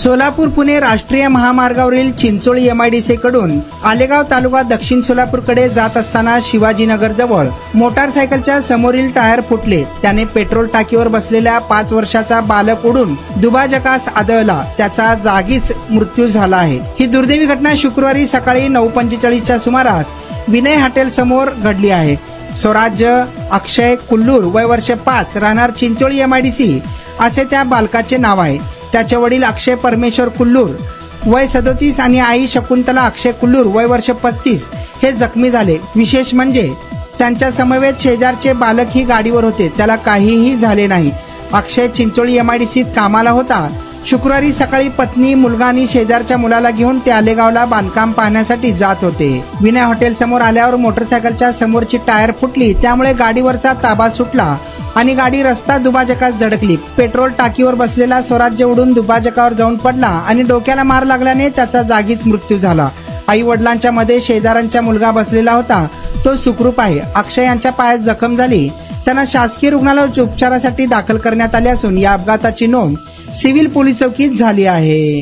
सोलापूर पुणे राष्ट्रीय महामार्गावरील चिंचोळी एमआयडीसी कडून आलेगाव तालुका दक्षिण सोलापूरकडे जात असताना शिवाजीनगर जवळ मोटारसायकलच्या समोरील टायर फुटले. त्याने पेट्रोल टाकीवर बसलेल्या 5 वर्षाचा बालक उडून दुभाजकास आदळला. त्याचा जागीच मृत्यू झाला आहे. ही दुर्दैवी घटना शुक्रवारी सकाळी 9:45च्या सुमारास विनय हॉटेल समोर घडली आहे. स्वराज्य अक्षय कुल्लूर वय वर्ष 5 राहणार चिंचोळी एमआयडीसी असे त्या बालकाचे नाव आहे. त्याचे वडील अक्षय परमेश्वर कुल्लूर वय 37 आणि आई शकुंतला अक्षय कुल्लूर वय वर्ष 35 हे जखमी झाले. विशेष म्हणजे त्यांच्या समवेत शेजारचे बालक ही गाडीवर होते. त्याला काहीही झाले नाही. अक्षय चिंचोळी एमआयडीसीत कामाला होता. शुक्रवारी सकाळी पत्नी, मुलगा आणि शेजारच्या मुलाला घेऊन ते आलेगावला बांधकाम पाहण्यासाठी जात होते. विनय हॉटेल समोर आल्यावर मोटरसायकलच्या समोरची टायर फुटली. त्यामुळे गाडीवरचा ताबा सुटला आणि गाडी रस्ता दुभाजकास धडकली. पेट्रोल टाकीवर बसलेला स्वराज्य उडून दुभाजकावर जाऊन पडला आणि डोक्याला मार लागल्याने त्याचा जागीच मृत्यू झाला. आई वडिलांच्या मध्ये शेजाऱ्यांचा मुलगा बसलेला होता. तो सुखरूप आहे. अक्षय यांच्या पायात जखम झाली. त्यांना शासकीय रुग्णालयात उपचारासाठी दाखल करण्यात आले असून या अपघाताची नोंद सिव्हिल पोलीस चौकीत झाली आहे.